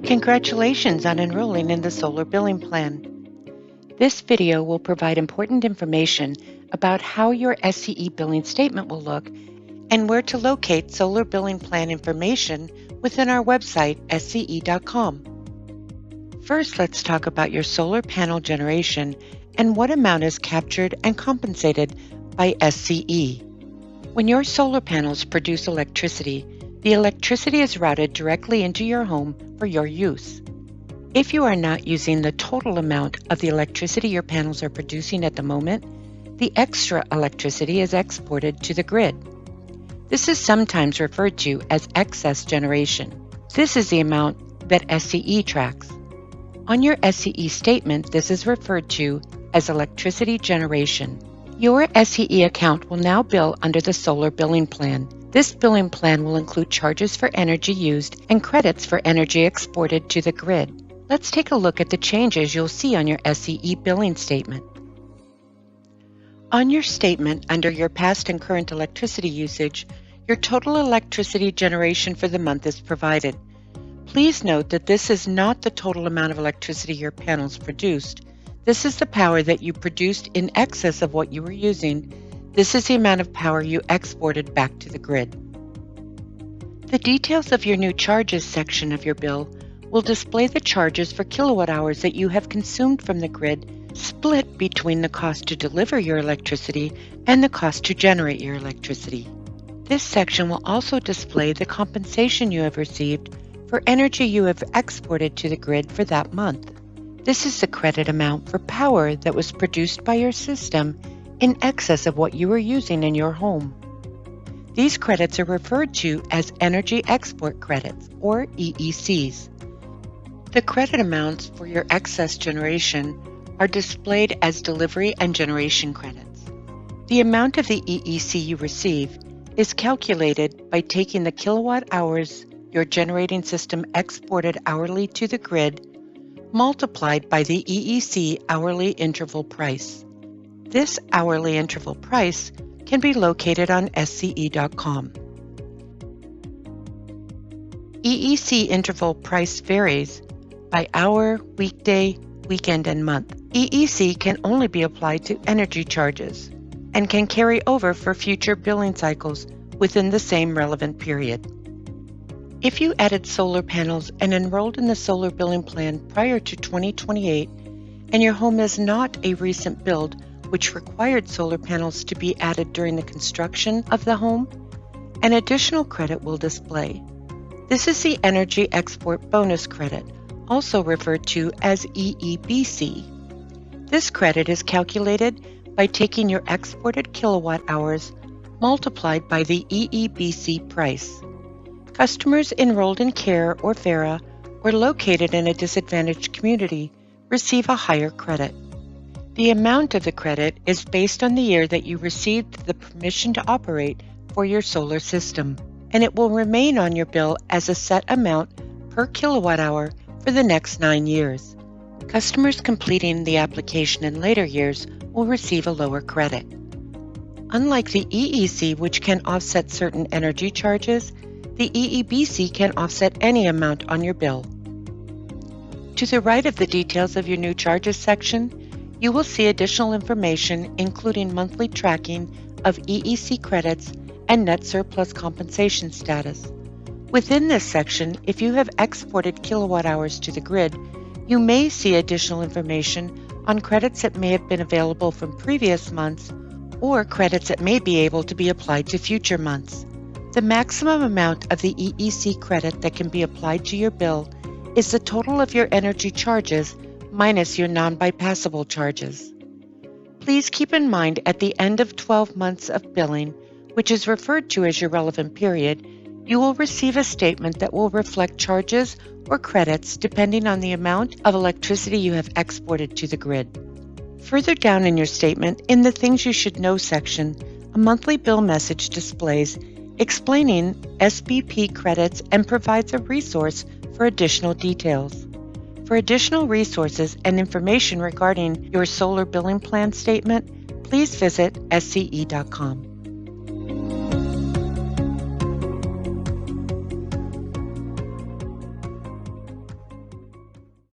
Congratulations on enrolling in the Solar Billing Plan. This video will provide important information about how your SCE billing statement will look and where to locate Solar Billing Plan information within our website, sce.com. First, let's talk about your solar panel generation and what amount is captured and compensated by SCE. When your solar panels produce electricity, the electricity is routed directly into your home for your use. If you are not using the total amount of the electricity your panels are producing at the moment, the extra electricity is exported to the grid. This is sometimes referred to as excess generation. This is the amount that SCE tracks. On your SCE statement, this is referred to as electricity generation. Your SCE account will now bill under the Solar Billing Plan. This billing plan will include charges for energy used and credits for energy exported to the grid. Let's take a look at the changes you'll see on your SCE billing statement. On your statement, under your past and current electricity usage, your total electricity generation for the month is provided. Please note that this is not the total amount of electricity your panels produced. This is the power that you produced in excess of what you were using. This is the amount of power you exported back to the grid. The details of your new charges section of your bill will display the charges for kilowatt hours that you have consumed from the grid, split between the cost to deliver your electricity and the cost to generate your electricity. This section will also display the compensation you have received for energy you have exported to the grid for that month. This is the credit amount for power that was produced by your system in excess of what you were using in your home. These credits are referred to as Energy Export Credits, or EECs. The credit amounts for your excess generation are displayed as Delivery and Generation Credits. The amount of the EEC you receive is calculated by taking the kilowatt hours your generating system exported hourly to the grid multiplied by the EEC hourly interval price. This hourly interval price can be located on SCE.com. EEC interval price varies by hour, weekday, weekend, and month. EEC can only be applied to energy charges and can carry over for future billing cycles within the same relevant period. If you added solar panels and enrolled in the solar billing plan prior to 2028 and your home is not a recent build which required solar panels to be added during the construction of the home, an additional credit will display. This is the Energy Export Bonus Credit, also referred to as EEBC. This credit is calculated by taking your exported kilowatt hours multiplied by the EEBC price. Customers enrolled in CARE or FARA or located in a disadvantaged community receive a higher credit. The amount of the credit is based on the year that you received the permission to operate for your solar system, and it will remain on your bill as a set amount per kilowatt hour for the next 9 years. Customers completing the application in later years will receive a lower credit. Unlike the EEC, which can offset certain energy charges, the EEBC can offset any amount on your bill. To the right of the details of your new charges section, you will see additional information including monthly tracking of EEC credits and net surplus compensation status. Within this section, if you have exported kilowatt hours to the grid, you may see additional information on credits that may have been available from previous months or credits that may be able to be applied to future months. The maximum amount of the EEC credit that can be applied to your bill is the total of your energy charges minus your non-bypassable charges. Please keep in mind at the end of 12 months of billing, which is referred to as your relevant period, you will receive a statement that will reflect charges or credits depending on the amount of electricity you have exported to the grid. Further down in your statement, in the Things You Should Know section, a monthly bill message displays explaining SBP credits and provides a resource for additional details. For additional resources and information regarding your solar billing plan statement, please visit SCE.com.